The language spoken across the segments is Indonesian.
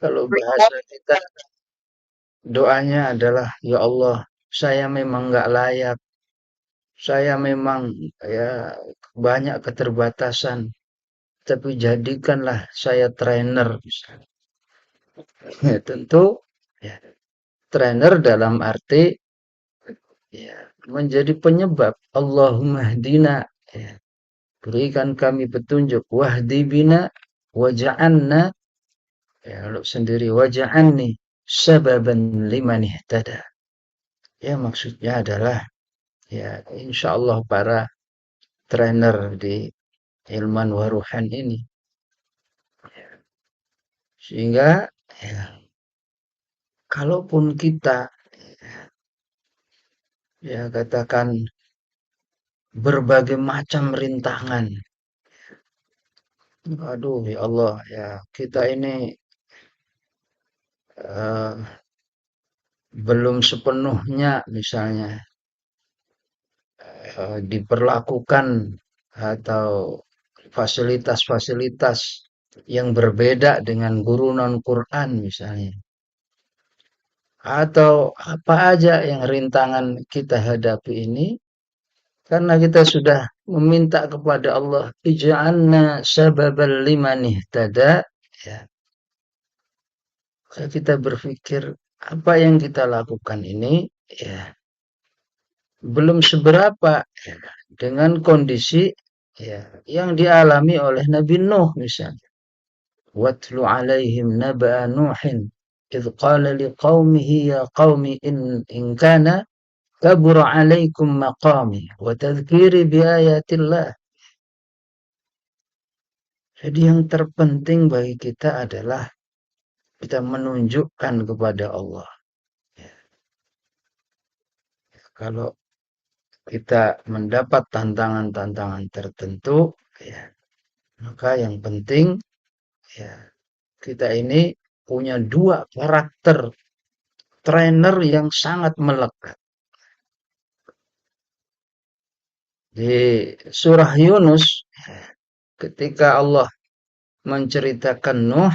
Kalau bahasa kita doanya adalah, ya Allah, saya memang nggak layak, saya memang ya banyak keterbatasan, tapi jadikanlah saya trainer. Ya, tentu ya, trainer dalam arti ya, menjadi penyebab. Allahumma hdina, ya, berikan kami petunjuk. Wahdi bina waja'anna, ya, lu sendiri waja'anni sababan liman ihtada. Ya, maksudnya adalah ya insya Allah para trainer di ilman waruhan ini. Sehingga ya, kalaupun kita ya katakan berbagai macam rintangan. Aduh ya Allah ya kita ini eh, belum sepenuhnya misalnya diperlakukan atau fasilitas-fasilitas yang berbeda dengan guru non-Quran misalnya. Atau apa aja yang rintangan kita hadapi ini, karena kita sudah meminta kepada Allah, ij'alna sababal liman ihtada, ya, kita berpikir apa yang kita lakukan ini ya belum seberapa ya, dengan kondisi ya yang dialami oleh Nabi Nuh misalnya. Watlu alaihim naba'a Nuhin idh qala liqaumihi ya qaumi in kana kabura alaikum maqami wa tadhkiri biayatillah. Jadi yang terpenting bagi kita adalah kita menunjukkan kepada Allah. Ya, kalau kita mendapat tantangan-tantangan tertentu, ya, maka yang penting ya kita ini punya dua karakter trainer yang sangat melekat. Di surah Yunus, ketika Allah menceritakan Nuh,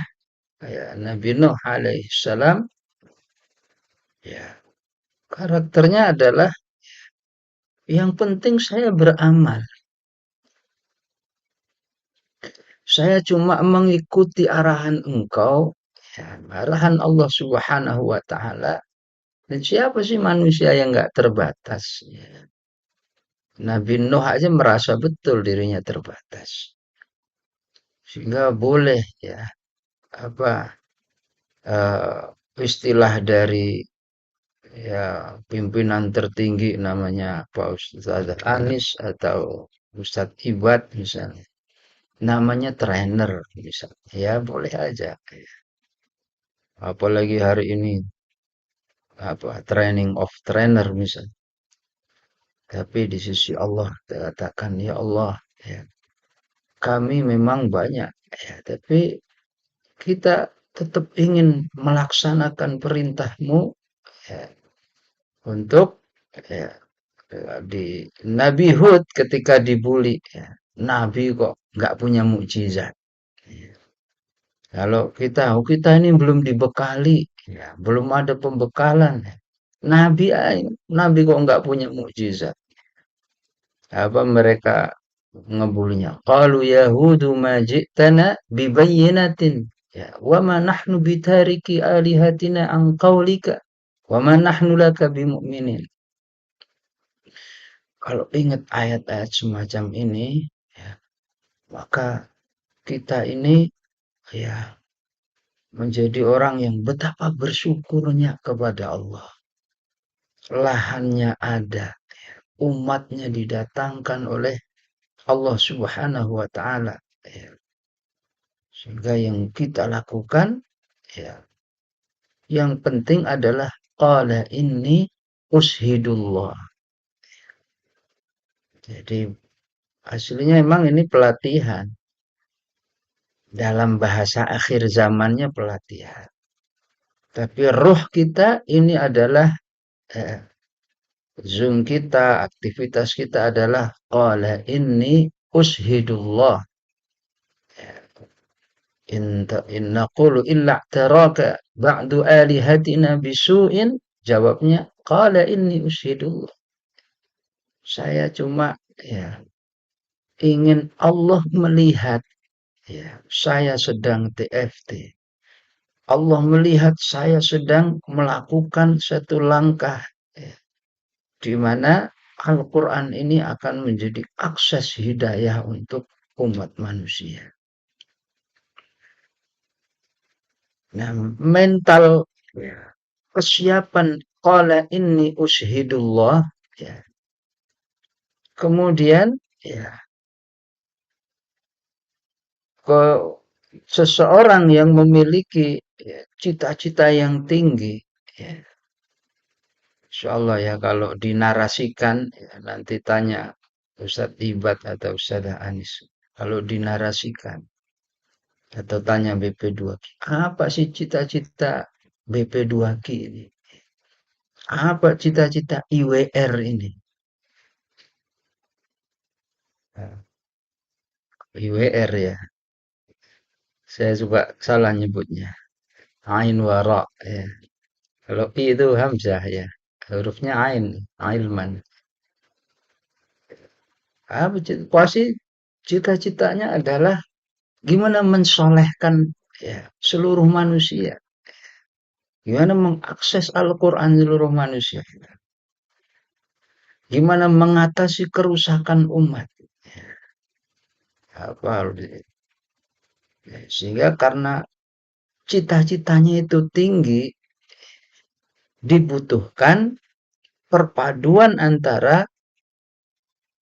ya, Nabi Nuh alaihissalam, ya, karakternya adalah yang penting saya beramal. Saya cuma mengikuti arahan engkau, ya, arahan Allah Subhanahu wa Ta'ala. Dan siapa sih manusia yang nggak terbatas? Ya. Nabi Nuh aja merasa betul dirinya terbatas. Sehingga boleh ya apa eh, istilah dari ya pimpinan tertinggi namanya Pak Ustadz Anis atau Ustadz Ibad misalnya. Namanya trainer misalnya. Ya boleh aja. Apalagi hari ini apa training of trainer misalnya. Tapi di sisi Allah katakan ya Allah ya, kami memang banyak ya, tapi kita tetap ingin melaksanakan perintahmu ya, untuk ya, di Nabi Hud ketika dibully ya, Nabi kok nggak punya mukjizat. Ya. Kalau kita ini belum dibekali, ya, belum ada pembekalan. Ya. Nabi Nabi kok nggak punya mukjizat. Apa mereka ngebulinya? Qalu yahudu ma ji'tana bibayyinatin. Ya, wa ma nahnu bitariki alihatina an qaulika wa ma nahnu laka bimu'minin. Kalau ingat ayat-ayat semacam ini, ya, maka kita ini ya menjadi orang yang betapa bersyukurnya kepada Allah. Lahannya ada, umatnya didatangkan oleh Allah Subhanahu wa taala. Ya. Sehingga yang kita lakukan ya yang penting adalah qala inni ushidullah. Jadi aslinya emang ini pelatihan. Dalam bahasa akhir zamannya pelatihan. Tapi roh kita ini adalah eh, Zoom kita, aktivitas kita adalah qala inni ushidullah. Ya, In naqulu illa taraka ba'du alihatina bisu'in. Jawabnya, qala inni ushidullah. Saya cuma ya ingin Allah melihat ya saya sedang TFT. Allah melihat saya sedang melakukan satu langkah ya, di mana Al-Quran ini akan menjadi akses hidayah untuk umat manusia. Nah, mental ya, kesiapan qala inni ushidullah ya. Kemudian ya ke seseorang yang memiliki ya, cita-cita yang tinggi ya. Insyaallah ya kalau dinarasikan ya, nanti tanya Ustadz Ibad atau Ustadz Anis. Kalau dinarasikan atau tanya BP2K, apa sih cita-cita BP2K ini? Apa cita-cita IWR ini? Nah, IWR ya. Saya suka salah nyebutnya. Ain wara ya. Kalau I itu hamzah ya. Hurufnya ain, ilman. Pasti cita-citanya adalah gimana mensolehkan ya, seluruh manusia. Gimana mengakses Al-Quran seluruh manusia. Gimana mengatasi kerusakan umat. Apa sehingga karena cita-citanya itu tinggi, dibutuhkan perpaduan antara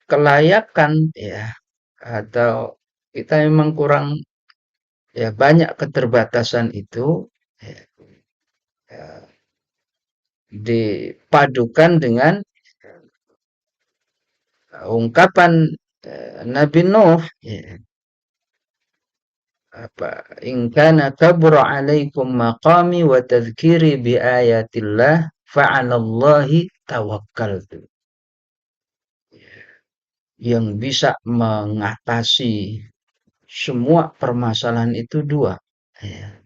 kelayakan ya atau kita memang kurang ya banyak keterbatasan itu ya, ya, dipadukan dengan ungkapan Nabi Nuh ya, apa in kana kabura alaikum maqami wa tadhkiri bi ayatillah fa'alallahi tawakkaltu yang bisa mengatasi semua permasalahan itu dua ya.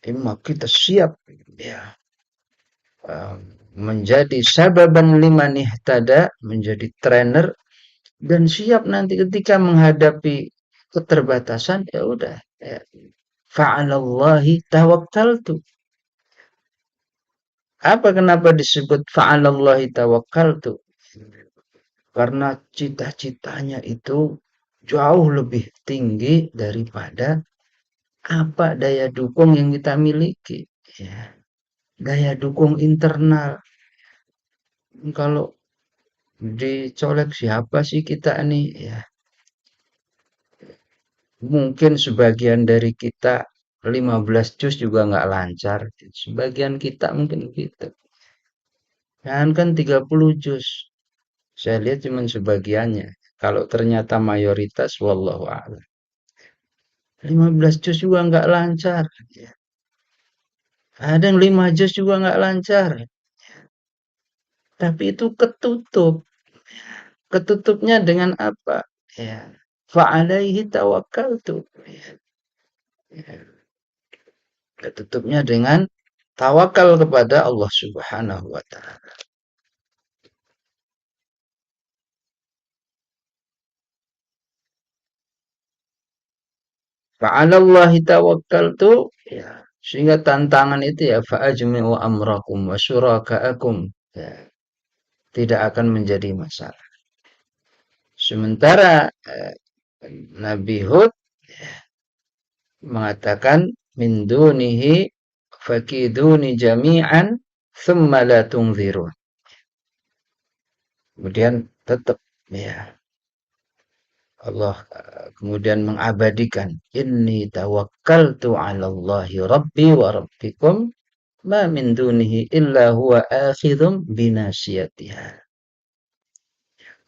Imma kita siap ya menjadi sababan liman ihtada menjadi trainer dan siap nanti ketika menghadapi keterbatasan ya udah ya. Fa'alallahi tawakkaltu. Apa kenapa disebut fa'alallahi tawakkaltu? Karena cita-citanya itu jauh lebih tinggi daripada apa daya dukung yang kita miliki. Ya. Daya dukung internal. Kalau dicolek siapa sih kita nih? Ya, mungkin sebagian dari kita 15 juz juga nggak lancar. Sebagian kita mungkin gitu. Kan 30 juz. Saya lihat cuma sebagiannya. Kalau ternyata mayoritas, wallahu a'lam. 15 juz juga nggak lancar. Ada yang 5 juz juga nggak lancar. Tapi itu ketutup. Ketutupnya dengan apa? Ya. Fa'alaihi tawakkaltu. Ketutupnya dengan tawakal kepada Allah Subhanahu wa taala. Fa'alallahi tawakkaltu ya. Sehingga tantangan itu ya fa'ajmi'u amrakum wa syuraka'akum ya, tidak akan menjadi masalah. Sementara Nabi Hud mengatakan min dunihi fakiduni jami'an thumma la tunzirun. Kemudian tetap ya Allah kemudian mengabadikan inni tawakkaltu 'ala Allahi rabbi wa rabbikum ma min dunihi illa huwa akhidhum binasiyatiha.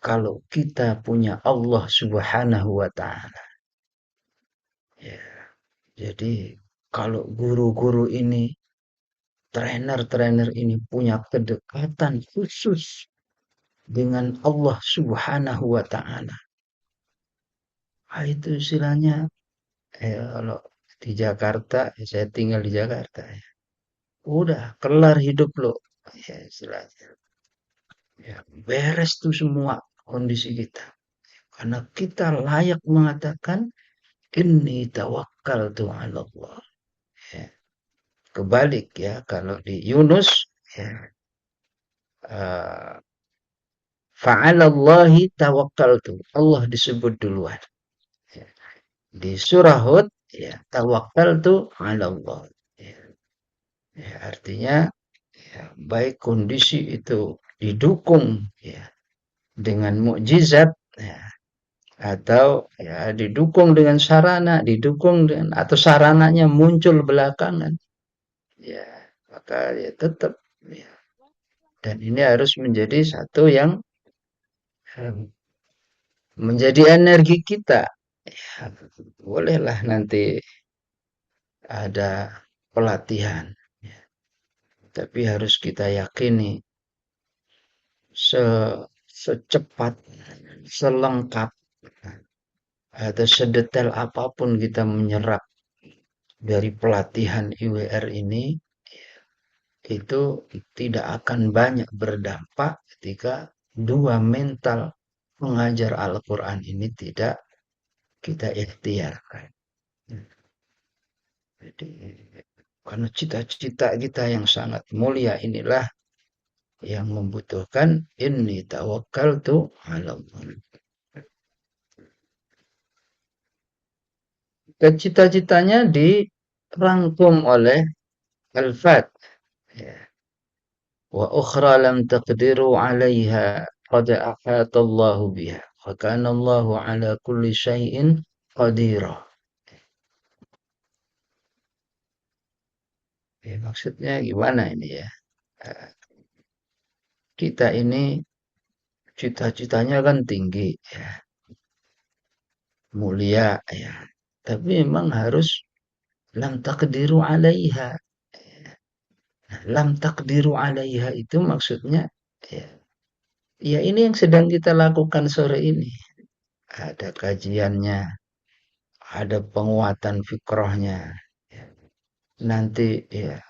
Kalau kita punya Allah Subhanahu wa taala. Ya, jadi kalau guru-guru ini, trainer-trainer ini punya kedekatan khusus dengan Allah Subhanahu wa taala. Itu istilahnya Kalau di Jakarta, ya saya tinggal di Jakarta. Ya. Udah kelar hidup lo. Ya, istilahnya. Ya, beres tuh semua kondisi kita. Karena kita layak mengatakan inni tawakkaltu 'ala Allah. Ya. Kebalik ya kalau di Yunus ya eh, fa'alallahi tawakkaltu. Allah disebut duluan. Ya. Di surah Hud ya tawakkaltu 'ala Allah. Ya. Ya, artinya ya, baik kondisi itu didukung ya dengan mukjizat ya, atau ya didukung dengan sarana, didukung dengan atau sarananya muncul belakangan. Ya, maka ya tetap ya. Dan ini harus menjadi satu yang eh, menjadi energi kita. Ya, bolehlah nanti ada pelatihan, ya. Tapi harus kita yakini se secepat, selengkap atau sedetail apapun kita menyerap dari pelatihan IWR ini, itu tidak akan banyak berdampak ketika dua mental mengajar Al-Quran ini tidak kita ikhtiarkan. Jadi, karena cita-cita kita yang sangat mulia inilah yang membutuhkan ini tawakal tuh ala Allah. Cita-citanya dirangkum oleh Al-Fat. Ya. Wa ukhra lam taqdiru 'alaiha qad ahatallahu biha. Wa kana Allahu 'ala kulli syai'in qadira. Ya, maksudnya gimana ini ya? Eh, Kita ini cita-citanya kan tinggi, ya, mulia, ya. Tapi memang harus lam takdiru 'alaiha. Lam takdiru 'alaiha itu maksudnya ya, ya ini yang sedang kita lakukan sore ini. Ada kajiannya, ada penguatan fikrohnya. Ya. Nanti ya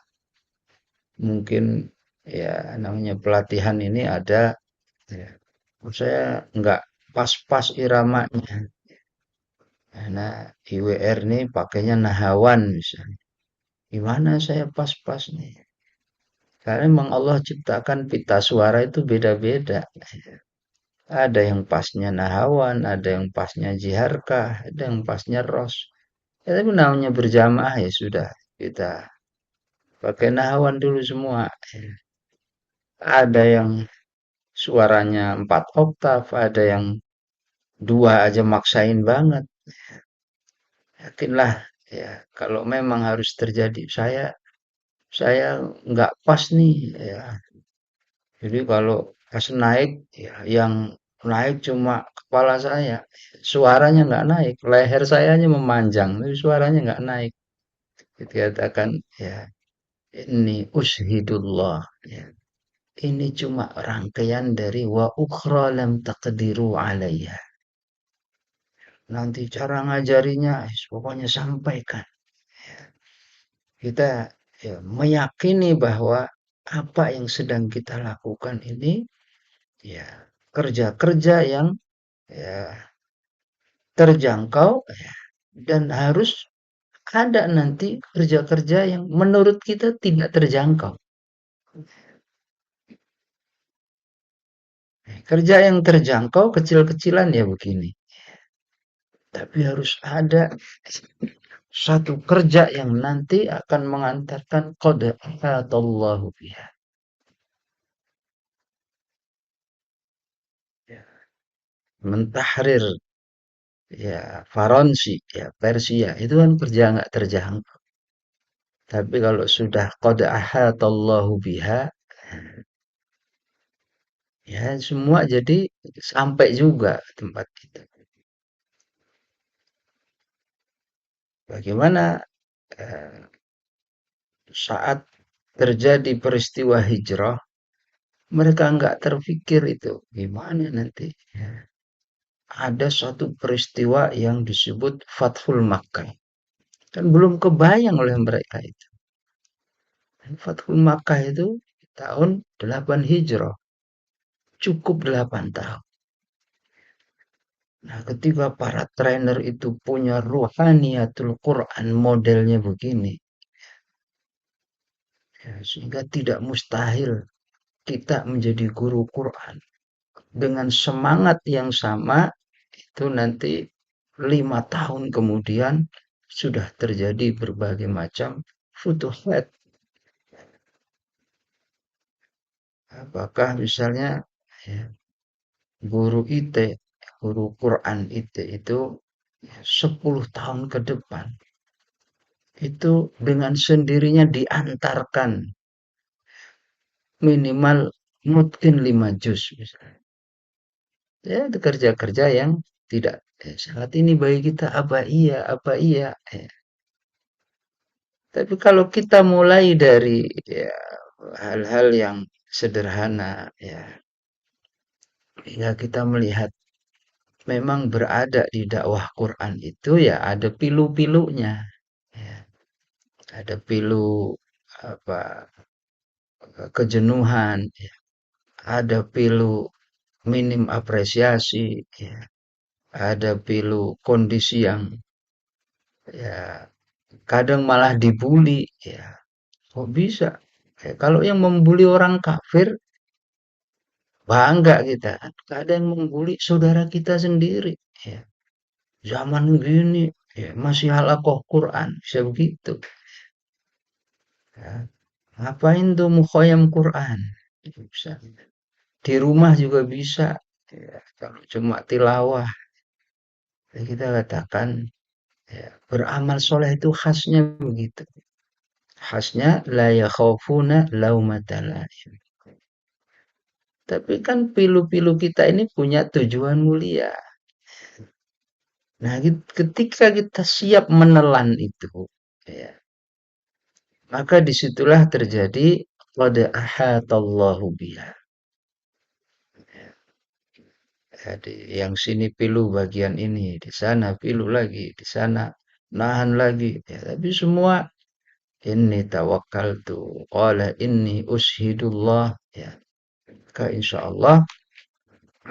mungkin ya namanya pelatihan ini ada ya, saya nggak pas-pas iramanya. Karena IWR nih pakainya nahawan misalnya. Gimana saya pas-pas nih? Karena memang Allah ciptakan pita suara itu beda-beda. Ada yang pasnya nahawan, ada yang pasnya jiharkah, ada yang pasnya ros. Ya, tapi namanya berjamaah ya sudah. Kita pakai nahawan dulu semua. Ada yang suaranya 4 oktav, ada yang dua aja maksain banget. Yakinlah ya kalau memang harus terjadi. Saya nggak pas nih ya. Jadi kalau pas naik ya yang naik cuma kepala saya, suaranya nggak naik, leher sayanya memanjang, tapi suaranya nggak naik. Dikatakan ya ini ushidullah ya. Ini cuma rangkaian dari wa ukhra lam taqdiru alaiha. Nanti cara ngajarinya, pokoknya sampaikan. Kita ya, meyakini bahwa apa yang sedang kita lakukan ini ya kerja-kerja yang ya terjangkau ya, dan harus ada nanti kerja-kerja yang menurut kita tidak terjangkau. Kerja yang terjangkau kecil-kecilan ya begini. Tapi harus ada satu kerja yang nanti akan mengantarkan qad atallahu biha. Ya, mentahrir ya Faransi ya Persia itu kan kerja nggak terjangkau. Tapi kalau sudah qad ahatallahu biha ya semua jadi sampai juga ke tempat kita. Bagaimana eh, saat terjadi peristiwa hijrah, mereka nggak terpikir itu gimana nanti. Ya. Ada suatu peristiwa yang disebut Fathul Makkah. Kan belum kebayang oleh mereka itu. Fathul Makkah itu tahun 8 Hijrah. Cukup 8 tahun. Nah, ketika para trainer itu punya ruhaniyatul Quran modelnya begini, ya, sehingga tidak mustahil kita menjadi guru Quran dengan semangat yang sama itu nanti 5 tahun kemudian sudah terjadi berbagai macam futuhat. Apakah misalnya ya, guru IT, guru Quran IT itu 10 tahun ke depan itu dengan sendirinya diantarkan minimal mungkin 5 juz misalnya. Ya, itu kerja-kerja yang tidak saat ini bagi kita apa iya, apa iya. Tapi kalau kita mulai dari ya, hal-hal yang sederhana, ya, hingga kita melihat memang berada di dakwah Quran itu ya ada pilu-pilunya, ya. Ada pilu apa kejenuhan, ya. Ada pilu minim apresiasi, ya. Ada pilu kondisi yang ya kadang malah dibully, ya. Kok bisa? Ya, kalau yang membuli orang kafir bangga kita. Ada yang membuli saudara kita sendiri. Ya, zaman gini ya, masih halakoh Quran. Bisa begitu. Ya, ngapain tuh mukhoyam Quran? Bisa. Di rumah juga bisa. Ya, kalau cuma tilawah. Ya kita katakan ya, beramal soleh itu khasnya begitu. Khasnya la yakhafuna laumata laim. Tapi kan pilu-pilu kita ini punya tujuan mulia. Nah, ketika kita siap menelan itu, ya, maka disitulah terjadi qad ahatallahu biha. Jadi yang sini pilu bagian ini, di sana pilu lagi, di sana nahan lagi. Ya, tapi semua inni tawakkaltu, qala inni ushidullah. Ya, maka insya Allah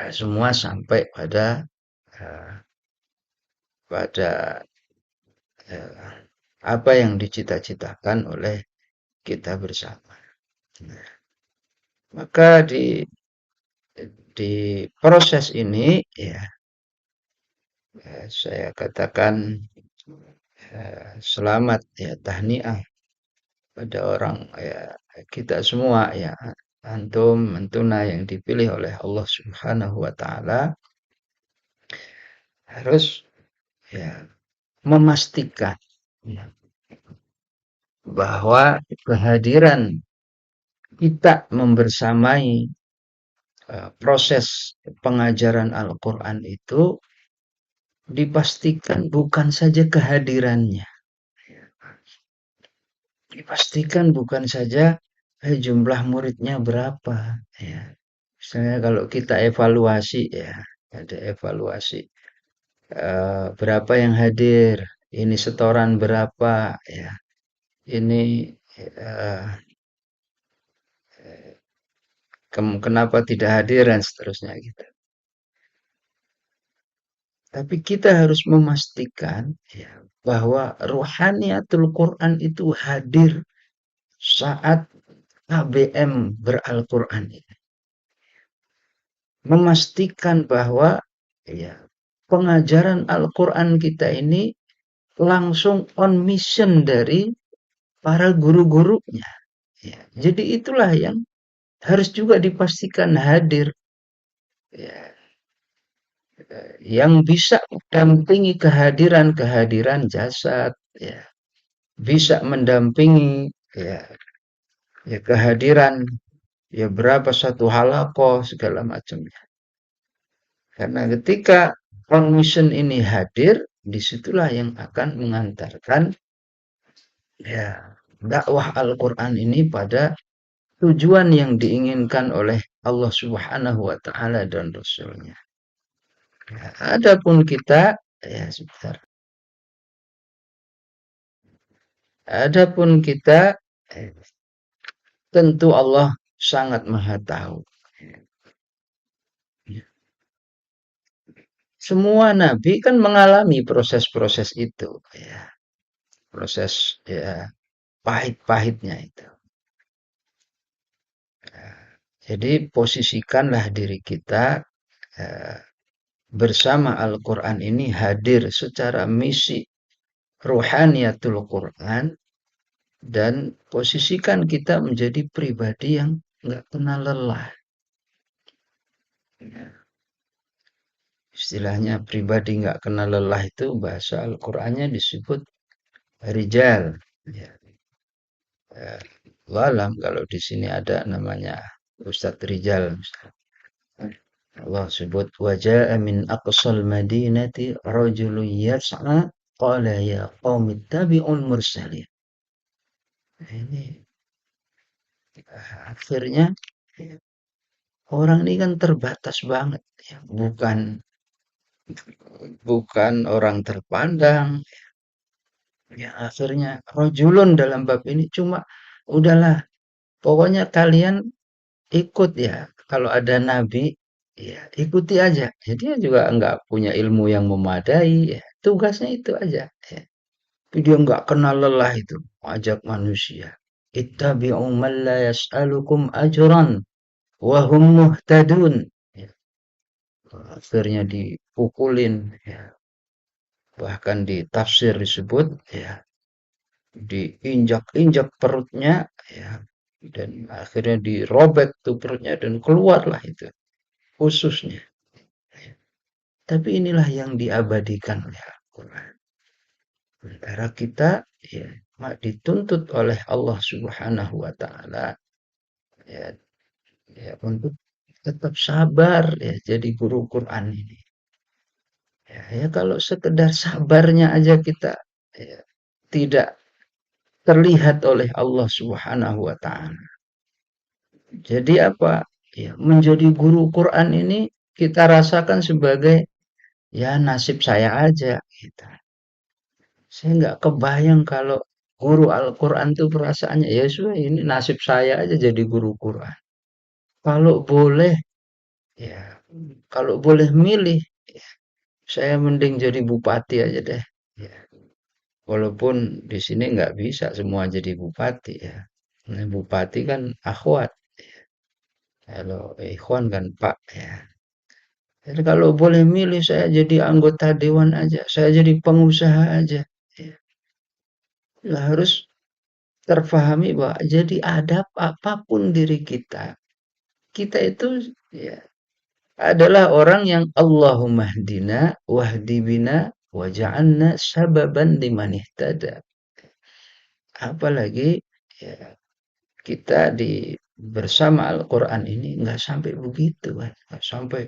semua sampai eh, pada eh, apa yang dicita-citakan oleh kita bersama. Nah, maka di proses ini ya saya katakan selamat ya tahniah pada orang ya kita semua ya antum mentuna yang dipilih oleh Allah Subhanahu wa taala harus ya memastikan ya, bahwa kehadiran kita membersamai proses pengajaran Al-Quran itu dipastikan bukan saja kehadirannya. Dipastikan bukan saja jumlah muridnya berapa. Ya. Misalnya kalau kita evaluasi ya, ada evaluasi berapa yang hadir, ini setoran berapa, ya, ini eh, kenapa tidak hadir dan seterusnya gitu. Tapi kita harus memastikan ya, bahwa ruhaniatul Quran itu hadir saat KBM beral-Quran ini. Memastikan bahwa ya, pengajaran Al-Quran kita ini langsung on mission dari para guru-gurunya. Ya, jadi itulah yang harus juga dipastikan hadir. Ya, yang bisa mendampingi kehadiran-kehadiran jasad. Ya, bisa mendampingi ya, ya kehadiran ya berapa satu halakoh segala macamnya. Karena ketika mission ini hadir, disitulah yang akan mengantarkan ya dakwah Al-Quran ini pada tujuan yang diinginkan oleh Allah Subhanahu wa taala dan Rasulnya. Ya, adapun kita ya sebentar Adapun kita, eh, tentu Allah sangat maha tahu. Semua nabi kan mengalami proses-proses itu, ya. Proses ya pahit-pahitnya itu. Jadi posisikanlah diri kita eh, bersama Al-Quran ini hadir secara misi ruhaniyatul Quran dan posisikan kita menjadi pribadi yang nggak kenal lelah. Istilahnya pribadi nggak kenal lelah itu bahasa Al-Qur'annya disebut rijal. Ya, walam kalau di sini ada namanya Ustadz Rijal. Allah sebut wajah min aqsal madinati rajulun yas'a qala ya qaumi tabi'ul mursalin. Ini akhirnya orang ini kan terbatas banget ya. Bukan orang terpandang. Ya akhirnya rojulun dalam bab ini cuma udahlah pokoknya kalian ikut ya. Kalau ada nabi ya ikuti aja. Jadi dia juga enggak punya ilmu yang memadai ya. Tugasnya itu aja ya. Tapi dia enggak kenal lelah itu. Ajak manusia. Ittabi'u man la yas'alukum ajran wa hum muhtadun. Ya, akhirnya dipukulin ya. Bahkan di tafsir disebut ya diinjak-injak perutnya ya dan akhirnya dirobek tuh perutnya dan keluarlah itu ususnya. Tapi inilah yang diabadikan oleh Al-Quran. Sementara kita ya dituntut oleh Allah Subhanahu wa taala ya, ya untuk tetap sabar ya jadi guru Quran ini. Ya, ya kalau sekedar sabarnya aja kita ya, tidak terlihat oleh Allah Subhanahu wa taala. Jadi apa? Ya, menjadi guru Quran ini kita rasakan sebagai ya nasib saya aja gitu. Saya nggak kebayang kalau guru Al-Quran tuh perasaannya ya sudah ini nasib saya aja jadi guru Quran. Kalau boleh ya kalau boleh milih ya, saya mending jadi bupati aja deh. Ya, walaupun di sini nggak bisa semua jadi bupati ya. Nah, bupati kan akhwat. Kalau ikhwan kan Pak ya. Jadi kalau boleh milih saya jadi anggota dewan aja, saya jadi pengusaha aja. Ya, harus terfahami bahwa jadi adab apapun diri kita, kita itu ya adalah orang yang Allahumma hdina wahdi bina waj'alna sababan liman ihtada. Apalagi ya, kita bersama Al-Quran ini nggak sampai begitu kan, nggak sampai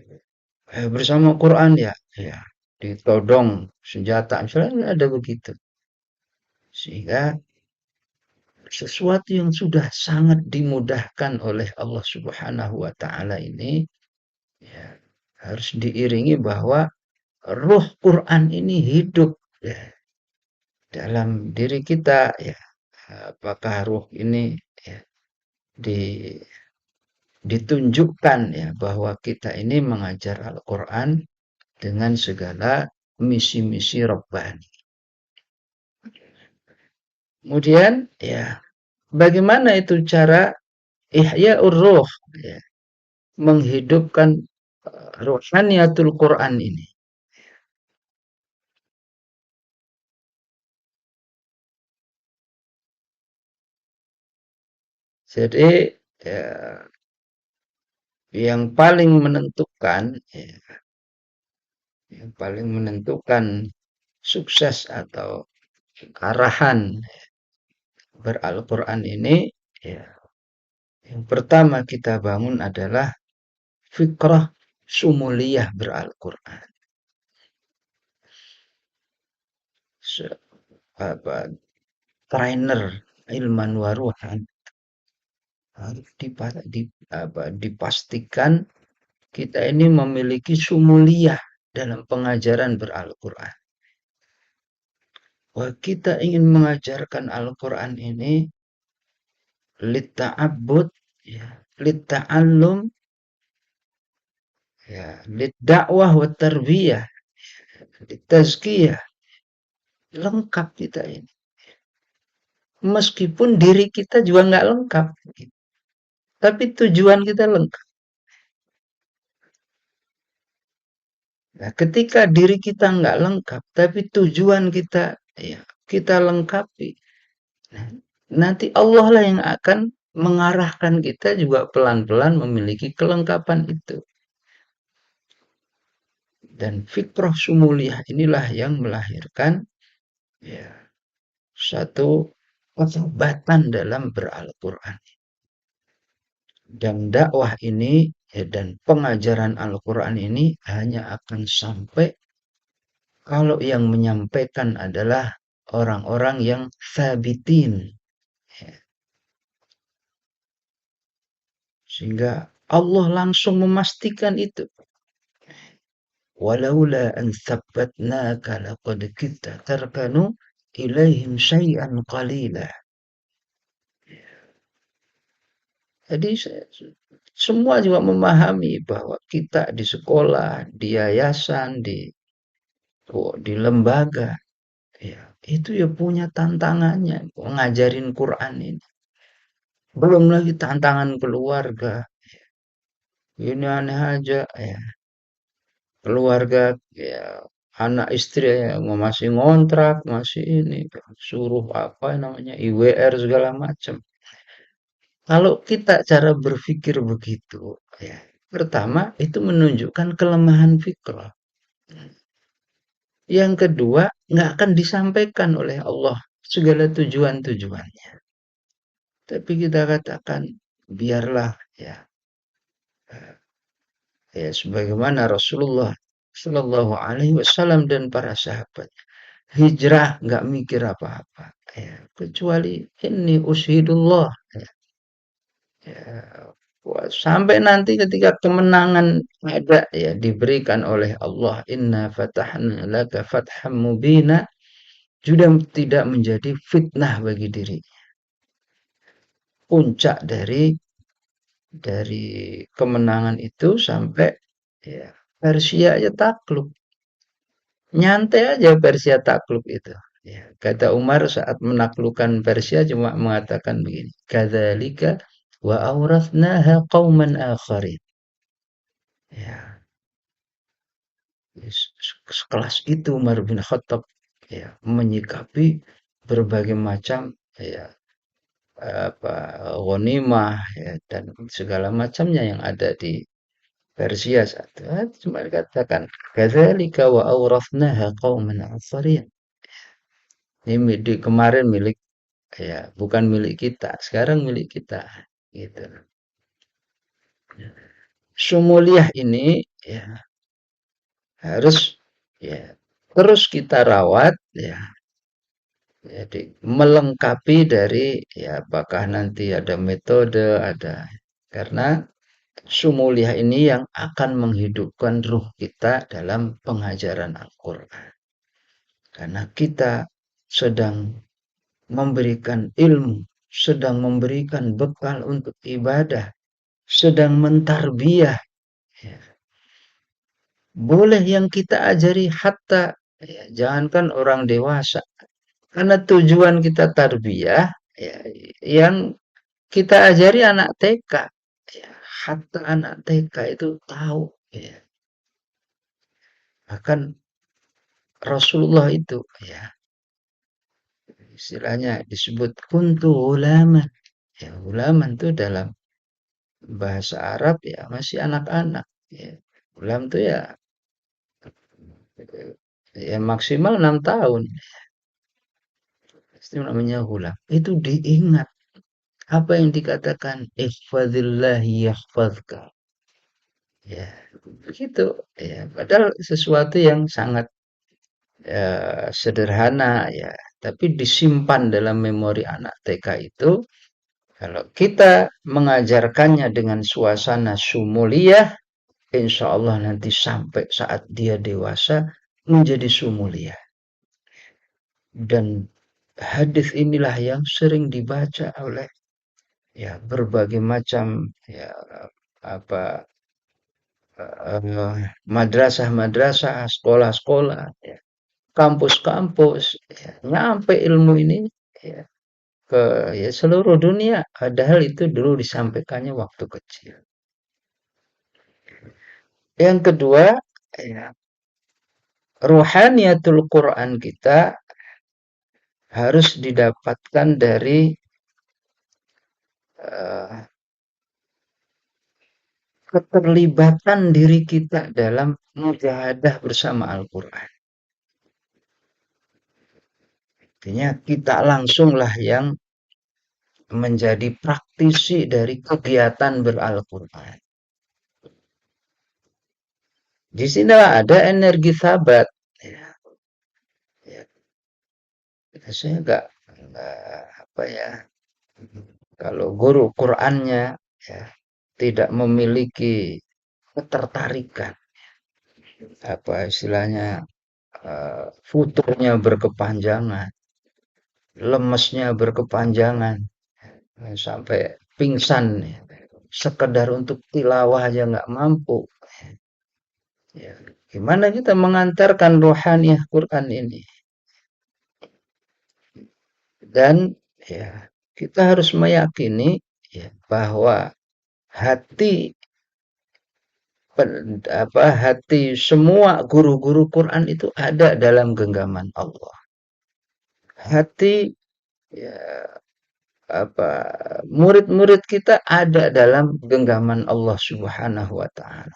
bersama Quran ya, ya ditodong senjata, misalnya nggak ada begitu. Sehingga sesuatu yang sudah sangat dimudahkan oleh Allah Subhanahu wa taala ini ya, harus diiringi bahwa ruh Quran ini hidup ya, dalam diri kita ya. Apakah ruh ini ya, di, ditunjukkan ya bahwa kita ini mengajar Al-Quran dengan segala misi-misi Rabbani. Kemudian ya bagaimana itu cara ihya ruh ya, menghidupkan ruhaniyatul Quran ini. Jadi ya, yang paling menentukan ya, yang paling menentukan sukses atau arahan beral-Quran ini ya yang pertama kita bangun adalah fikrah sumuliyah beral-Quran. Apa trainer ilman waruhan harus dipastikan kita ini memiliki sumuliyah dalam pengajaran beral-Quran. Wah, kita ingin mengajarkan Al-Quran ini litta'abbud, ya, litta'allum, ya, liddakwah wa tarbiyah, litazkiyah, lengkap kita ini. Meskipun diri kita juga nggak lengkap, tapi tujuan kita lengkap. Nah, ketika diri kita nggak lengkap, tapi tujuan kita, ya, kita lengkapi. Nah, nanti Allah lah yang akan mengarahkan kita juga pelan-pelan memiliki kelengkapan itu. Dan fitrah sumuliyah inilah yang melahirkan, ya, satu kehebatan dalam beral-Quran. Dan dakwah ini, ya, dan pengajaran Al-Quran ini hanya akan sampai kalau yang menyampaikan adalah orang-orang yang sabitin. Ya, sehingga Allah langsung memastikan itu. Walaula an tsabbatnaka laqad kitta tarkanu ilaihim syai'an qalila. Jadi semua juga memahami bahwa kita di sekolah, di yayasan, di lembaga, ya, itu ya punya tantangannya ngajarin Quran ini. Belum lagi tantangan keluarga. Ini aneh aja ya. Keluarga, ya, anak istri yang masih ngontrak, masih ini suruh apa namanya IWR segala macam. Kalau kita cara berpikir begitu, ya, pertama itu menunjukkan kelemahan fitrah. Yang kedua, nggak akan disampaikan oleh Allah segala tujuan-tujuannya. Tapi kita katakan, biarlah, ya, ya, sebagaimana Rasulullah Shallallahu Alaihi Wasallam dan para sahabat hijrah nggak mikir apa-apa, ya, kecuali ini ushidullah, ya, ya, sampai nanti ketika kemenangan ada, ya, diberikan oleh Allah, inna fatahna laka fatham mubina, sudah tidak menjadi fitnah bagi diri. Puncak dari kemenangan itu sampai, ya, Persia aja takluk. Nyantai aja Persia takluk itu. Ya, kata Umar saat menaklukkan Persia cuma mengatakan begini, kadzalika wa awrathnaha qauman akharin. Ya, sekelas itu Umar bin Khattab, ya, menyikapi berbagai macam, ya, apa ghanimah, ya, dan segala macamnya yang ada di Persia saat itu. Cuma dikatakan kadzalika wa awrathnaha qauman akharin. Ini kemarin milik, ya, bukan milik kita, sekarang milik kita, gitu. Sumuliyah ini, ya, harus, ya, terus kita rawat, ya, jadi melengkapi dari, ya, apakah nanti ada metode, ada, karena sumuliyah ini yang akan menghidupkan ruh kita dalam pengajaran Al-Quran. Karena kita sedang memberikan ilmu, sedang memberikan bekal untuk ibadah, sedang mentarbiyah. Ya. Boleh yang kita ajari hatta, ya, jangankan orang dewasa. Karena tujuan kita tarbiyah, ya, yang kita ajari anak TK. Ya, hatta anak TK itu tahu. Ya. Bahkan Rasulullah itu, ya, istilahnya disebut kuntu ulaman. Ya, ulaman itu dalam bahasa Arab, ya, masih anak-anak. Ya. Ulam itu ya, ya maksimal 6 tahun. Itu namanya ulam. Itu diingat. Apa yang dikatakan ihfazillahi yahfazka. Ya, begitu. Ya, padahal sesuatu yang sangat, sederhana, ya, tapi disimpan dalam memori anak TK itu. Kalau kita mengajarkannya dengan suasana sumuliyah, insya Allah nanti sampai saat dia dewasa menjadi sumuliyah. Dan hadis inilah yang sering dibaca oleh ya berbagai macam ya apa madrasah-madrasah, sekolah-sekolah, ya, kampus-kampus, ya, nyampe ilmu ini ya, ke ya seluruh dunia. Padahal itu dulu disampaikannya waktu kecil. Yang kedua, ya, ruhaniyatul Quran kita harus didapatkan dari eh, keterlibatan diri kita dalam mujahadah bersama Al-Quran. Artinya kita langsunglah yang menjadi praktisi dari kegiatan beral-Quran. Di sini ada energi sahabat. Ya, ya, saya nggak apa ya. Kalau guru Qurannya ya, tidak memiliki ketertarikan, apa istilahnya futurnya berkepanjangan, lemesnya berkepanjangan, sampai pingsan, ya. Sekedar untuk tilawah aja nggak mampu. Ya, gimana kita mengantarkan rohaniah Quran ini? Dan ya, kita harus meyakini ya, bahwa hati hati semua guru-guru Quran itu ada dalam genggaman Allah. Hati ya, apa murid-murid kita ada dalam genggaman Allah Subhanahu wa taala.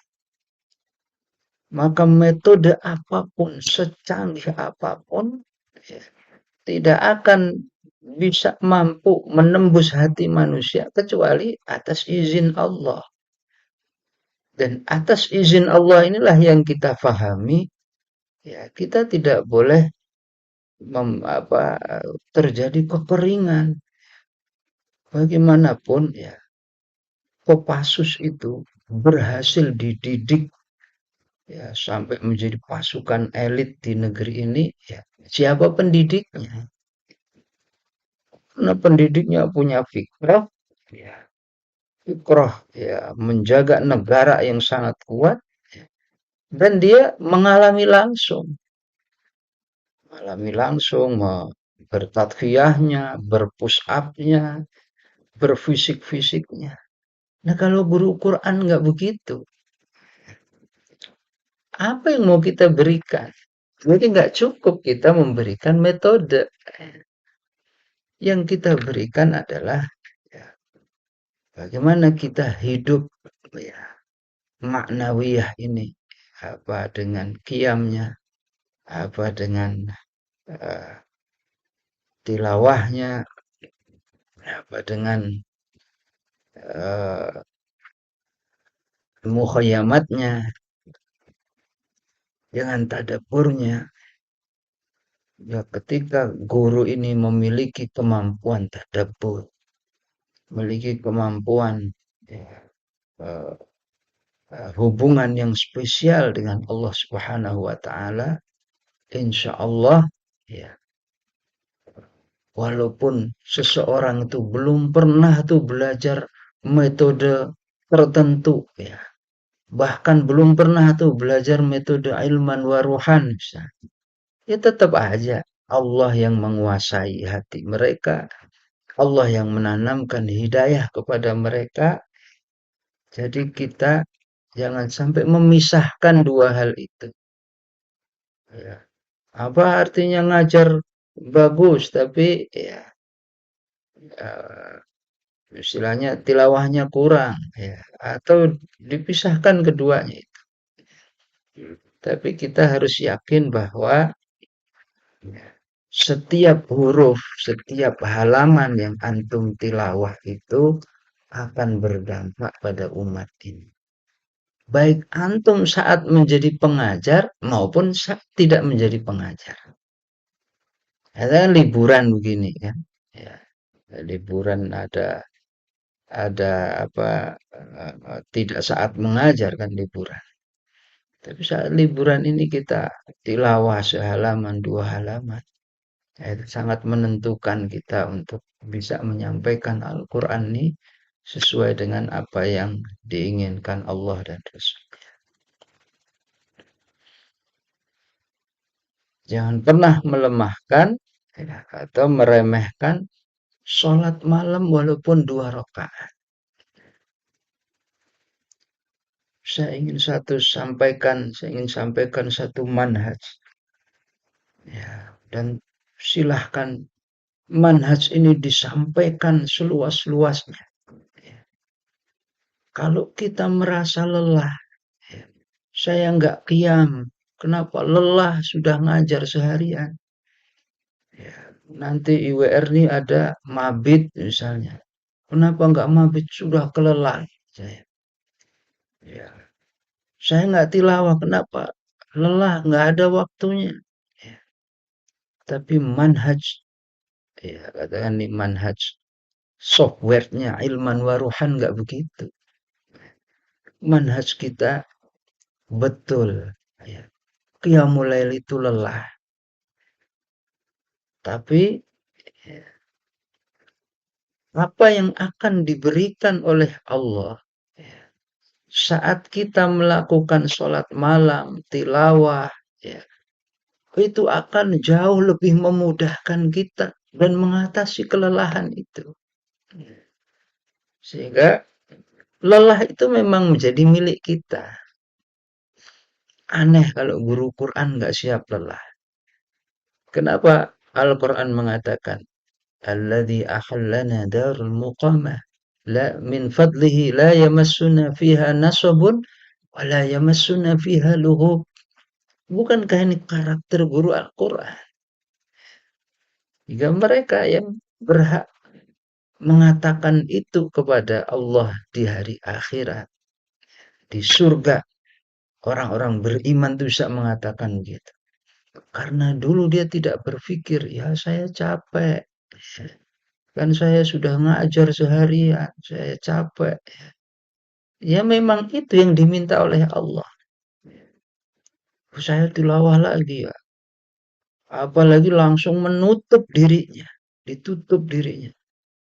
Maka metode apapun, secanggih apapun, ya, tidak akan bisa mampu menembus hati manusia kecuali atas izin Allah. Dan atas izin Allah inilah yang kita fahami, ya kita tidak boleh terjadi kekeringan. Bagaimanapun ya, Kopassus itu berhasil dididik ya sampai menjadi pasukan elit di negeri ini ya. Siapa pendidiknya? Karena pendidiknya punya fikrah ya, fikrah ya menjaga negara yang sangat kuat ya, dan dia mengalami langsung bertadfiyahnya, berpush up-nya, berfisik-fisiknya. Nah kalau guru Quran nggak begitu, apa yang mau kita berikan? Jadi nggak cukup kita memberikan metode. Yang kita berikan adalah ya, bagaimana kita hidup ya, maknawiyah ini, apa dengan qiyamnya, apa dengan uh, tilawahnya, apa dengan uh, mukhayamatnya, dengan tadaburnya. Ya, ketika guru ini memiliki kemampuan tadabur, memiliki kemampuan ya, uh, hubungan yang spesial dengan Allah Subhanahu wa taala, insya Allah ya, walaupun seseorang itu belum pernah tuh belajar metode tertentu ya, bahkan belum pernah tuh belajar metode ilman waruhan misalnya, ya tetap aja Allah yang menguasai hati mereka, Allah yang menanamkan hidayah kepada mereka. Jadi kita jangan sampai memisahkan dua hal itu. Ya. Apa artinya ngajar bagus tapi ya istilahnya tilawahnya kurang ya atau dipisahkan keduanya itu. Tapi kita harus yakin bahwa ya, setiap huruf, setiap halaman yang antum tilawah itu akan berdampak pada umat ini. Baik antum saat menjadi pengajar maupun saat tidak menjadi pengajar. Ada liburan begini kan. Ya, liburan ada apa tidak saat mengajar kan liburan. Tapi saat liburan ini kita tilawah sehalaman dua halaman. Itu sangat menentukan kita untuk bisa menyampaikan Al-Quran ini sesuai dengan apa yang diinginkan Allah dan Rasul. Jangan pernah melemahkan ya, atau meremehkan sholat malam walaupun 2 rakaat. Saya ingin sampaikan satu manhaj. Ya, dan silahkan manhaj ini disampaikan seluas-luasnya. Ya. Kalau kita merasa lelah, ya, saya nggak qiyam. Kenapa? Lelah sudah ngajar seharian. Ya, nanti IWR ini ada mabit misalnya. Kenapa nggak mabit? Sudah kelelahan saya. Ya, saya nggak tilawah. Kenapa? Lelah, nggak ada waktunya. Ya, tapi manhaj, ya katakan nih manhaj softwarenya ilman waruhan nggak begitu. Manhaj kita betul. Ya, qiyamul lail itu lelah. Tapi ya, apa yang akan diberikan oleh Allah ya, saat kita melakukan sholat malam, tilawah, ya, itu akan jauh lebih memudahkan kita dan mengatasi kelelahan itu. Sehingga lelah itu memang menjadi milik kita. Aneh kalau guru Quran nggak siap lelah. Kenapa Al-Quran mengatakan, Alladhi ahallana darul muqamah. La min fadlihi la yamassuna fiha nasabun wa la yamassuna fiha lughub. Bukankah ini karakter guru Al-Quran? Jika mereka yang berhak mengatakan itu kepada Allah di hari akhirat, di surga, orang-orang beriman itu bisa mengatakan gitu. Karena dulu dia tidak berpikir, ya saya capek. Kan saya sudah ngajar seharian, saya capek. Ya memang itu yang diminta oleh Allah. Saya tilawah lagi ya. Apalagi langsung menutup dirinya. Ditutup dirinya.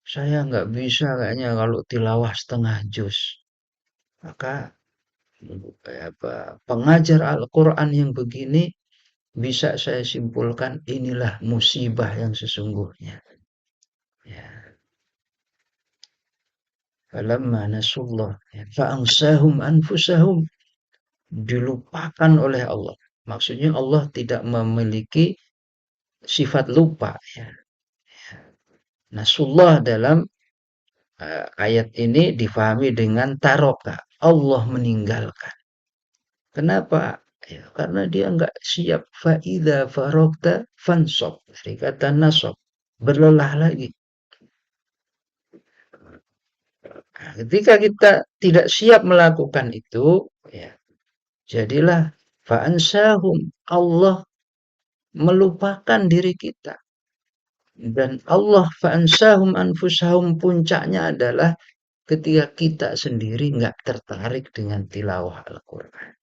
Saya nggak bisa kayaknya kalau tilawah setengah juz. Maka pengajar Al-Quran yang begini bisa saya simpulkan inilah musibah yang sesungguhnya. Ya. Falamma nasullah fa'ansahum anfusahum, dilupakan oleh Allah. Maksudnya Allah tidak memiliki sifat lupa ya. Nasullah dalam ayat ini difahami dengan taroka. Allah meninggalkan. Kenapa? Ya, karena dia nggak siap. Fa'idha farokta fansob. Dari kata nasob. Berlelah lagi. Nah, ketika kita tidak siap melakukan itu, ya, jadilah fa'ansahum. Allah melupakan diri kita. Dan Allah fa'ansahum anfusahum, puncaknya adalah ketika kita sendiri nggak tertarik dengan tilawah Al-Quran.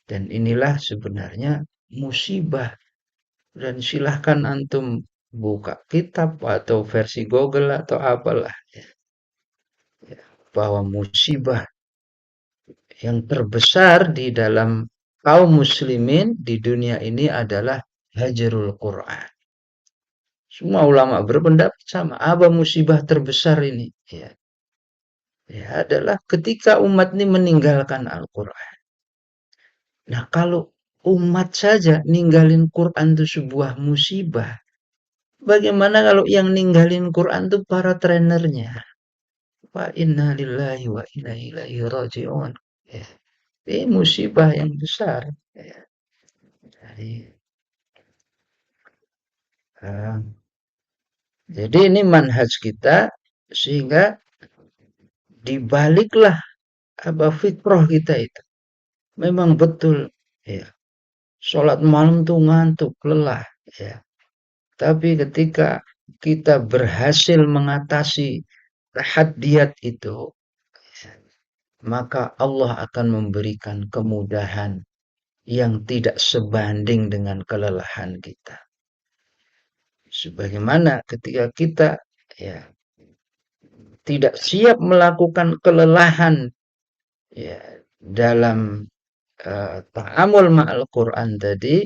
Dan inilah sebenarnya musibah. Dan silahkan antum buka kitab atau versi Google atau apalah. Ya, bahwa musibah yang terbesar di dalam kaum muslimin di dunia ini adalah hajarul Quran. Semua ulama berpendapat sama. Apa musibah terbesar ini? Ya, ya adalah ketika umat ini meninggalkan Al-Quran. Nah, kalau umat saja ninggalin Quran itu sebuah musibah. Bagaimana kalau yang ninggalin Quran itu para trenernya? Wa inna lillahi wa inna ilaihi raji'un. Ya, ini musibah yang besar. Ya, uh, jadi ini manhaj kita sehingga dibaliklah apa fitrah kita itu. Memang betul ya. Sholat malam tuh ngantuk, lelah ya. Tapi ketika kita berhasil mengatasi tahaddiat itu, maka Allah akan memberikan kemudahan yang tidak sebanding dengan kelelahan kita. Sebagaimana ketika kita ya tidak siap melakukan kelelahan ya dalam ta'amul ma'al Quran tadi,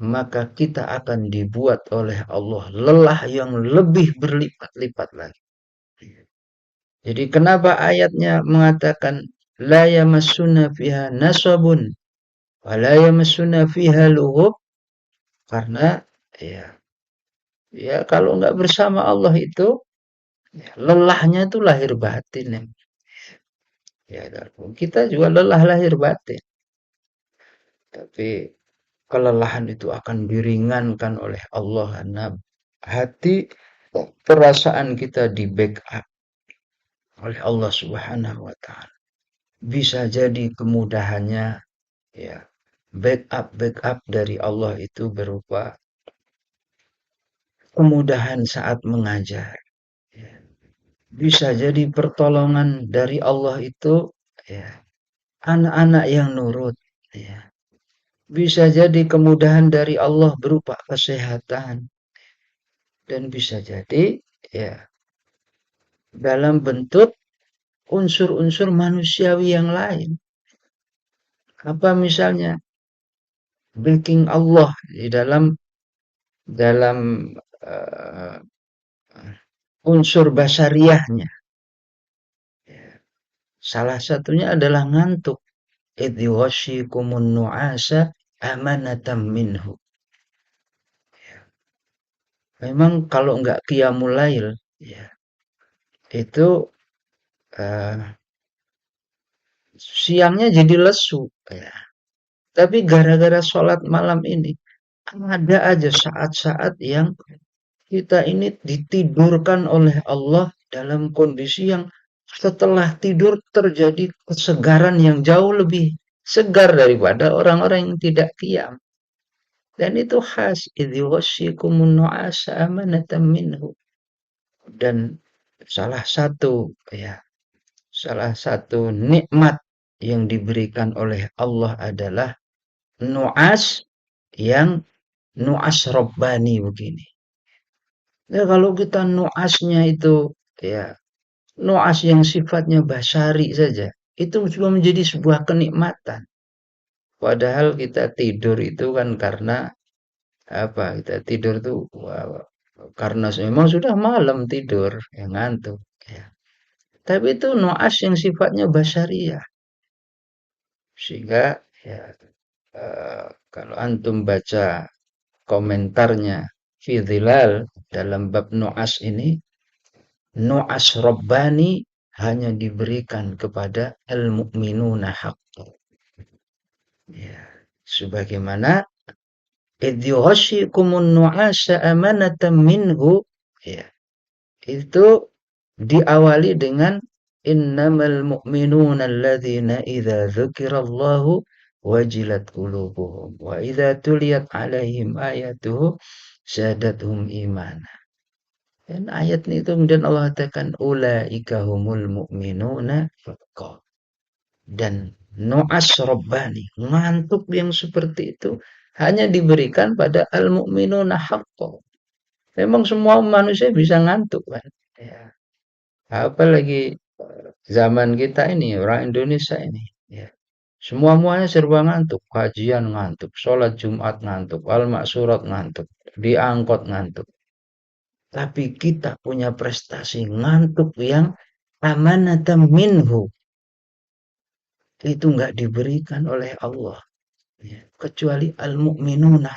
maka kita akan dibuat oleh Allah lelah yang lebih berlipat-lipat lagi. Jadi kenapa ayatnya mengatakan la yamassuna fiha nasabun wa la yamassuna fiha lughub? Karena ya ya kalau nggak bersama Allah itu ya, lelahnya itu lahir batin ya. Ya, kita juga lelah lahir batin. Tapi kelelahan itu akan diringankan oleh Allah karena hati perasaan kita di backup oleh Allah Subhanahu wa taala. Bisa jadi kemudahannya ya backup dari Allah itu berupa kemudahan saat mengajar. Ya. Bisa jadi pertolongan dari Allah itu ya anak-anak yang nurut ya. Bisa jadi kemudahan dari Allah berupa kesehatan dan bisa jadi ya dalam bentuk unsur-unsur manusiawi yang lain. Apa misalnya backing Allah di dalam uh, unsur basariahnya. Salah satunya adalah ngantuk. Idh yughashshikumun nu'asa amanatam minhu. Memang kalau nggak qiyamul lail, ya, itu uh, siangnya jadi lesu. Ya. Tapi gara-gara sholat malam ini, ada aja saat-saat yang kita ini ditidurkan oleh Allah dalam kondisi yang setelah tidur terjadi kesegaran yang jauh lebih segar daripada orang-orang yang tidak qiyam. Dan itu khas idh yughashshikumun nu'asa amanatan minhu. Dan salah satu ya, salah satu nikmat yang diberikan oleh Allah adalah nu'as yang nu'as robbani begini. Ya kalau kita nu'asnya itu ya nu'as yang sifatnya basari saja, itu juga menjadi sebuah kenikmatan. Padahal kita tidur itu kan karena apa? Kita tidur tuh karena memang sudah malam tidur, ya ngantuk. Ya. Tapi itu nu'as yang sifatnya basariah. Sehingga ya kalau antum baca komentarnya fi dhilal dalam bab nu'as ini, nu'as Rabbani hanya diberikan kepada al-mu'minuna haqqan. Ya. Sebagaimana idh yughashshikumun nu'asa amanatan minhu ya. Itu diawali dengan innamal mu'minuna alladzina idza dzukirallahu wajilat qulubuhum wa idza tuliyat alaihim ayatuhu zadatuhum imana. Dan ayat itu kemudian Allah katakan ulaika humul mu'minuna haqqan. Dan nu'as rabbani, ngantuk yang seperti itu hanya diberikan pada al-mu'minuna haqqan. Memang semua manusia bisa ngantuk kan. Ya. Apalagi zaman kita ini, orang Indonesia ini. Ya. Semua-muanya serba ngantuk. Kajian ngantuk, sholat Jumat ngantuk, al-maksurat ngantuk, diangkut ngantuk. Tapi kita punya prestasi ngantuk yang amanatan minhu. Itu nggak diberikan oleh Allah. Ya. Kecuali al-mu'minuna.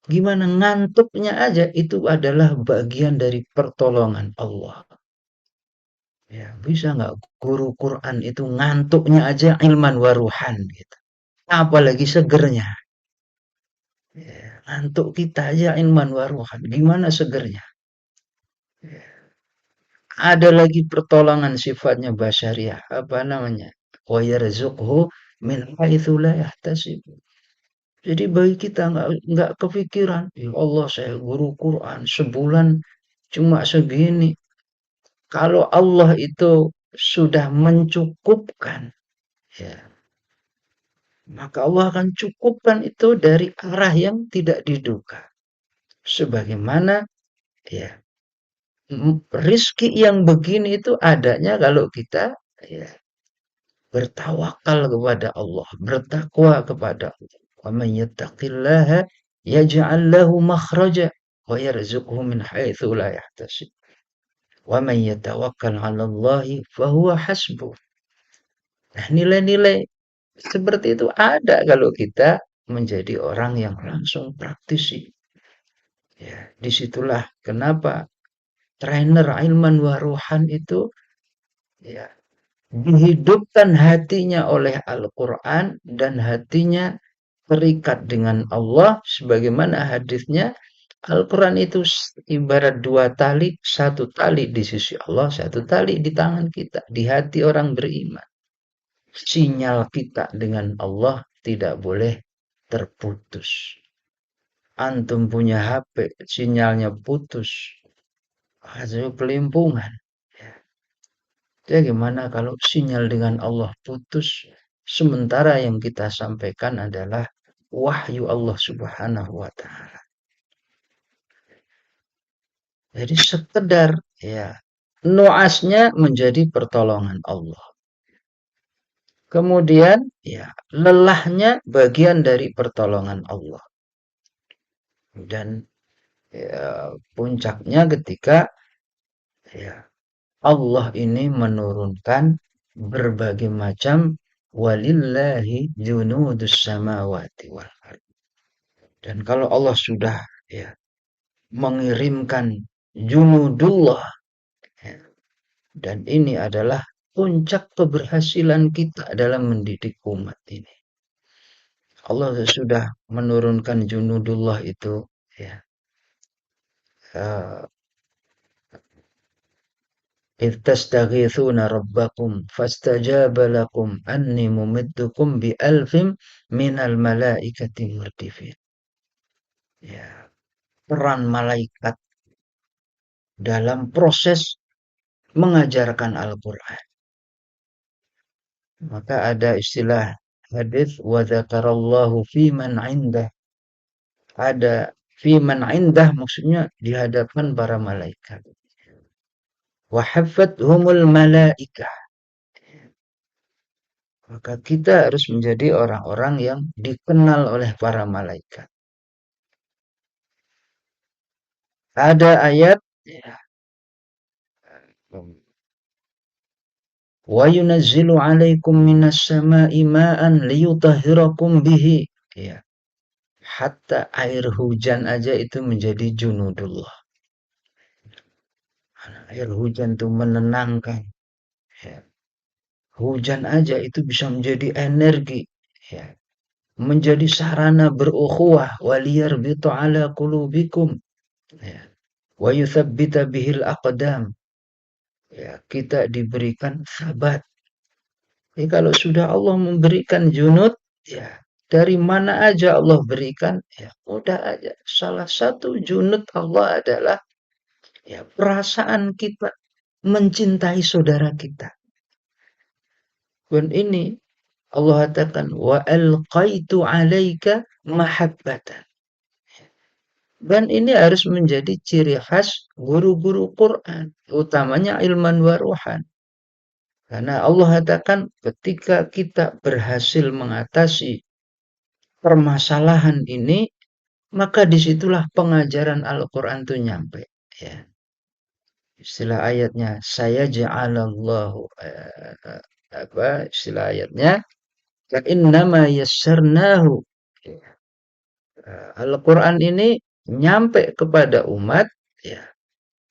Gimana ngantuknya aja itu adalah bagian dari pertolongan Allah. Ya, bisa nggak guru Quran itu ngantuknya aja ilman waruhan gitu. Apalagi segernya. Ya, ngantuk kita aja ilman waruhan. Gimana segernya? Ya. Ada lagi pertolongan sifatnya basyariah. Apa namanya? Wa yarzuqhu min haitsu la yahtasib. Jadi bagi kita nggak kepikiran, ya Allah saya guru Quran sebulan cuma segini. Kalau Allah itu sudah mencukupkan, ya, maka Allah akan cukupkan itu dari arah yang tidak diduga. Sebagaimana ya rizki yang begini itu adanya kalau kita ya bertawakal kepada Allah, bertakwa kepada Allah. Wa man yattaqillaha yaj'al lahu makhraja wa yarzuqhu min haitsu la yahtasib. Wa man yatawakkal 'ala Allahi fahuwa hasbuh. Nah, nilai-nilai seperti itu ada kalau kita menjadi orang yang langsung praktisi. Ya, disitulah kenapa trainer ilman waruhan itu ya dihidupkan hatinya oleh Al-Quran dan hatinya terikat dengan Allah sebagaimana hadisnya Al-Quran itu ibarat dua tali, satu tali di sisi Allah, satu tali di tangan kita, di hati orang beriman. Sinyal kita dengan Allah tidak boleh terputus. Antum punya HP, sinyalnya putus, hasil kelimpungan. Ya. Ya gimana kalau sinyal dengan Allah putus, sementara yang kita sampaikan adalah wahyu Allah Subhanahu wa taala. Jadi sekedar ya nuasnya menjadi pertolongan Allah. Kemudian ya lelahnya bagian dari pertolongan Allah. Dan ya, puncaknya ketika ya Allah ini menurunkan berbagai macam walillahi junudus samawati wal ard. Dan kalau Allah sudah ya mengirimkan junudullah ya, dan ini adalah puncak keberhasilan kita dalam mendidik umat ini. Allah sudah menurunkan junudullah itu ya. Uh, إذ تستغيثون ربكم فاستجاب لكم أني ممدكم بألف من الملائكة مردفين. Ya, peran malaikat dalam proses mengajarkan Al-Quran. Maka ada istilah hadis wa dzakarallahu fi man indah. Ada fi man indah maksudnya di hadapan para malaikat. Wa haffathumul malaikah. Maka kita harus menjadi orang-orang yang dikenal oleh para malaikat. Ada ayat ya, wa yunazzilu 'alaikum minas sama'i ma'an liyutahhirakum bihi. Ya, hatta air hujan aja itu menjadi junudullah. Air hujan itu menenangkan. Ya. Hujan aja itu bisa menjadi energi. Ya. Menjadi sarana berukhuwah. Waliyarbitu ala qulubikum. Ya. Wa yuthabbita bihil aqdam. Ya, kita diberikan sabat. Jadi kalau sudah Allah memberikan junud, ya dari mana aja Allah berikan, ya mudah aja. Salah satu junud Allah adalah ya perasaan kita mencintai saudara kita. Dan ini Allah katakan wa alqaitu 'alaika mahabbatan. Dan ini harus menjadi ciri khas guru-guru Quran, utamanya ilman waruhan. Karena Allah katakan ketika kita berhasil mengatasi permasalahan ini, maka disitulah pengajaran Al-Quran itu nyampe. Ya. Istilah ayatnya, saya ja'alallahu apa istilah ayatnya, innama yassarnahu. Al-Quran ini nyampe kepada umat ya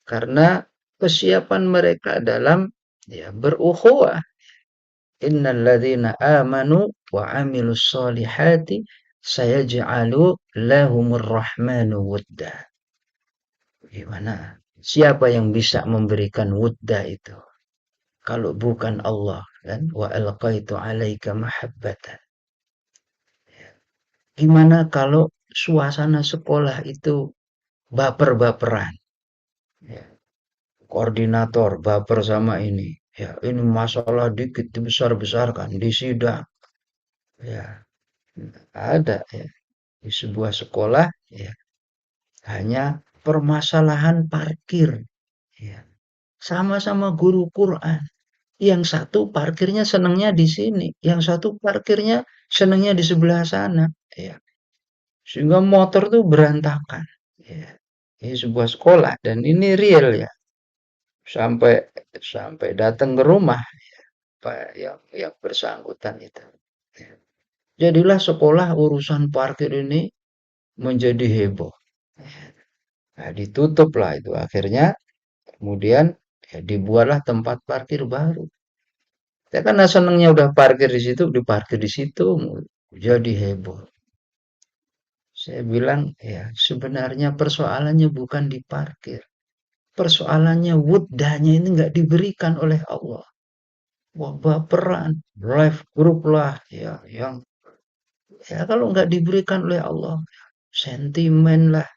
karena kesiapan mereka dalam ya berukhuwah. Innal ladzina amanu wa 'amilus solihati sayaj'alu lahumur rahmanu wudda. Gimana? Siapa yang bisa memberikan wudda itu? Kalau bukan Allah kan? Wa alqaitu 'alaika mahabbatan. Gimana kalau suasana sekolah itu baper-baperan? Ya. Koordinator baper sama ini. Ya, ini masalah dikit dibesar-besarkan di sidang. Ya, ada ya di sebuah sekolah ya Hanya permasalahan parkir. Ya. Sama-sama guru Quran. Yang satu parkirnya senangnya di sini, yang satu parkirnya senangnya di sebelah sana. Ya. Sehingga motor tuh berantakan. Ya. Ini sebuah sekolah dan ini real ya. Sampai sampai datang ke rumah Pak yang bersangkutan itu. Ya. Jadilah sekolah urusan parkir ini menjadi heboh. Nah, ditutup lah itu akhirnya. Kemudian ya dibuatlah tempat parkir baru. Ya karena senangnya udah parkir di situ, diparkir di situ, jadi heboh. Saya bilang, ya sebenarnya persoalannya bukan di parkir. Persoalannya wuddahnya ini nggak diberikan oleh Allah. Wah, baperan, live group lah, ya yang ya kalau nggak diberikan oleh Allah, sentimen lah.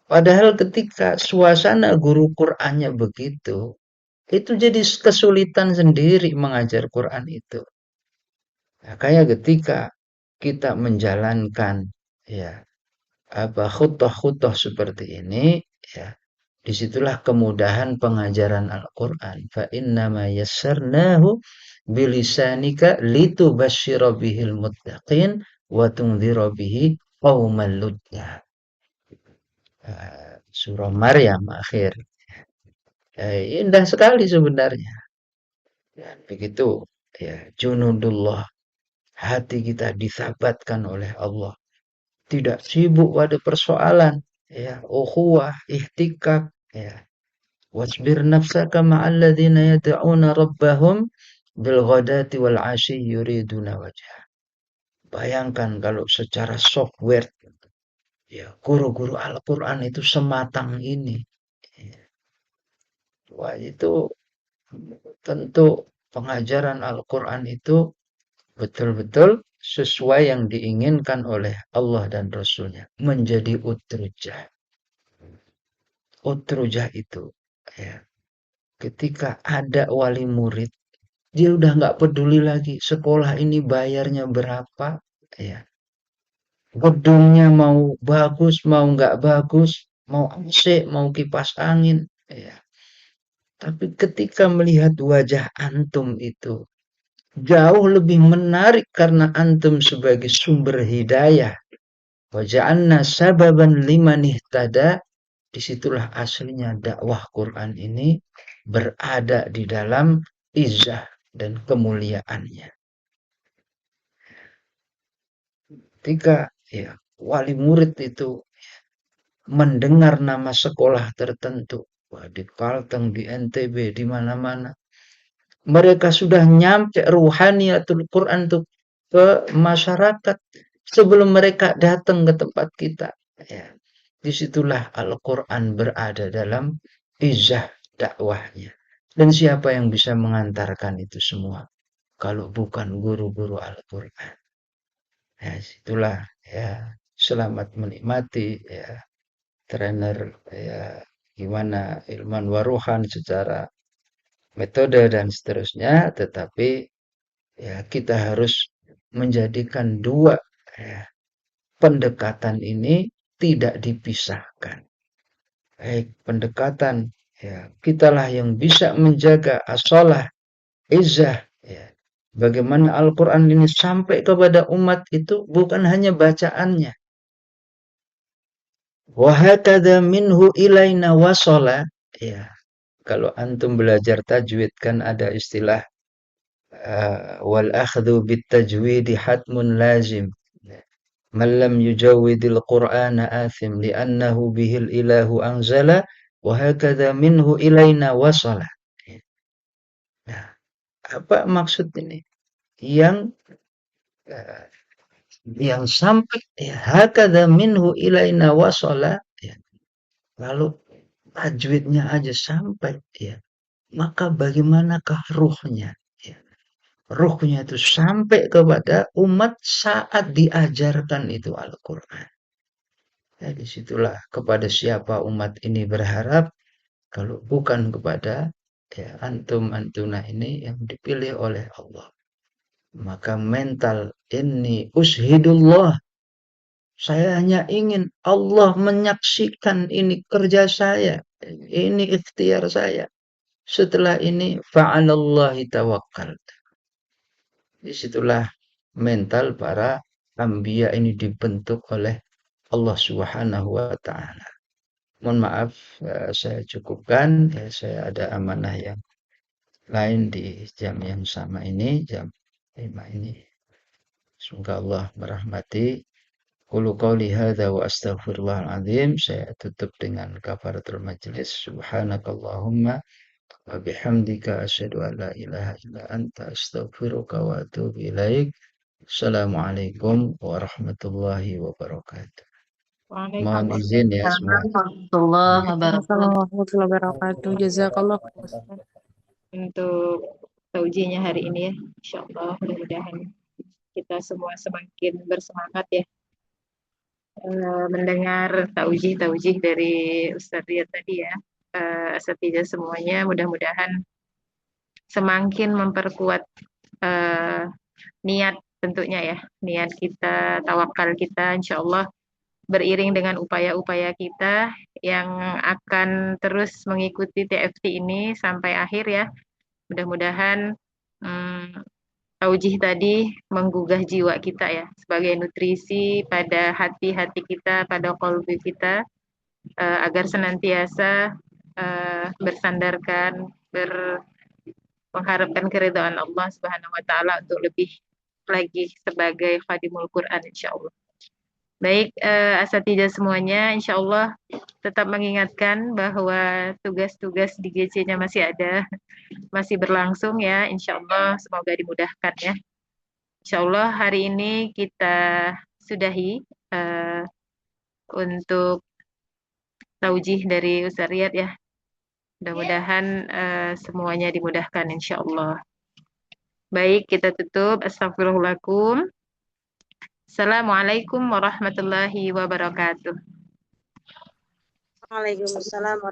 Padahal ketika suasana guru Qur'annya begitu, itu jadi kesulitan sendiri mengajar Quran itu. Makanya ketika kita menjalankan ya apa khutbah-khutbah seperti ini, ya disitulah kemudahan pengajaran Al-Quran. Fa innama yassarnahu bilisanika litubashshira bihil muttaqin wa tunzira bihi qauman ludda. Surah Maryam akhir. Indah sekali sebenarnya. Dan begitu ya junudullah, hati kita disabatkan oleh Allah, tidak sibuk pada persoalan ya ukhuwah ihtikak ya wasbir nafsaka ma'alladzina yad'una rabbahum bil ghadati wal 'ashyi yuriduna wajah. Bayangkan kalau secara software ya guru-guru Al-Qur'an itu sematang ini. Wah, itu tentu pengajaran Al-Qur'an itu betul-betul sesuai yang diinginkan oleh Allah dan Rasulnya. Menjadi utrujah. Utrujah itu ya, ketika ada wali murid, dia udah nggak peduli lagi sekolah ini bayarnya berapa, ya. Gedungnya mau bagus, mau nggak bagus, mau AC, mau kipas angin, ya. Tapi ketika melihat wajah antum itu jauh lebih menarik karena antum sebagai sumber hidayah. Waja'anna sababan liman ihtada. Disitulah aslinya dakwah Quran ini berada di dalam izah dan kemuliaannya. Ketika ya wali murid itu mendengar nama sekolah tertentu, wah, di Kalteng, di NTB, di mana-mana, mereka sudah nyampe ruhaniyatul Quran tuh ke masyarakat sebelum mereka datang ke tempat kita. Ya, disitulah Al-Quran berada dalam izah dakwahnya. Dan siapa yang bisa mengantarkan itu semua? Kalau bukan guru-guru Al-Quran. Ya, itulah ya selamat menikmati ya trainer ya gimana ilman waruhan secara metode dan seterusnya. Tetapi ya kita harus menjadikan dua ya, pendekatan ini tidak dipisahkan. Baik pendekatan ya kitalah yang bisa menjaga asalah izzah ya. Bagaimana Al-Quran ini sampai kepada umat itu bukan hanya bacaannya. Wahakadha minhu ilaina wasala. Ya, kalau antum belajar tajwid kan ada istilah wal akhdhu bit tajwidi hatmun lazim. Man lam yujawwidil Qur'ana athim li'annahu bihil ilahu anzala wa hakadha minhu ilaina wasala. Nah, apa maksud ini? Yang uh, yang sampai ya, hakadha minhu ilaina wasala ya. Lalu tajwidnya aja sampai ya. Maka bagaimanakah ruhnya? Ya. Ruhnya itu sampai kepada umat saat diajarkan itu Al-Quran. Ya, disitulah kepada siapa umat ini berharap kalau bukan kepada ya, antum antuna ini yang dipilih oleh Allah. Maka mental ini ushidullah Saya hanya ingin Allah menyaksikan ini kerja saya, ini ikhtiar saya. Setelah ini fa'alallahi tawakkal. Disitulah mental para anbiya ini dibentuk oleh Allah Subhanahu wa taala. Mohon maaf, saya cukupkan. Ya, saya ada amanah yang lain di jam yang sama ini, jam 5 ini. Semoga Allah merahmati. Qulu qawli hadza wa astaghfirullahal azim. Saya tutup dengan kafaratul majlis. Subhanakallahumma wa bihamdika asyhadu an la ilaha illa anta astaghfiruka wa atubu ilaik. Assalamualaikum warahmatullahi wabarakatuh. Mohon izin ya Waalaikumsalam semua. warahmatullahi Waalaikumsalam wabarakatuh. warahmatullahi wabarakatuh. Jazakallah khairan. Untuk taujinya hari ini ya, insya Allah mudah-mudahan kita semua semakin bersemangat ya mendengar taujih-taujih dari Ustaz Riyad tadi ya. Asatidzah semuanya mudah-mudahan semakin memperkuat eh, niat tentunya ya, niat kita, tawakal kita insya Allah beriring dengan upaya-upaya kita yang akan terus mengikuti TFT ini sampai akhir ya. Mudah-mudahan hmm, taujih tadi menggugah jiwa kita ya sebagai nutrisi pada hati-hati kita, pada kolbu kita agar senantiasa bersandarkan, mengharapkan keridhaan Allah Subhanahu wa taala untuk lebih lagi sebagai khadimul Quran insya Allah. Baik, asatidzah semuanya, insya Allah tetap mengingatkan bahwa tugas-tugas di GC-nya masih ada, masih berlangsung ya. Insya Allah semoga dimudahkan ya. Insya Allah hari ini kita sudahi untuk taujih dari Ustaz Riyad ya. Mudah-mudahan semuanya dimudahkan insya Allah. Baik, kita tutup. Astagfirullahaladzim. Assalamualaikum warahmatullahi wabarakatuh. Waalaikumsalam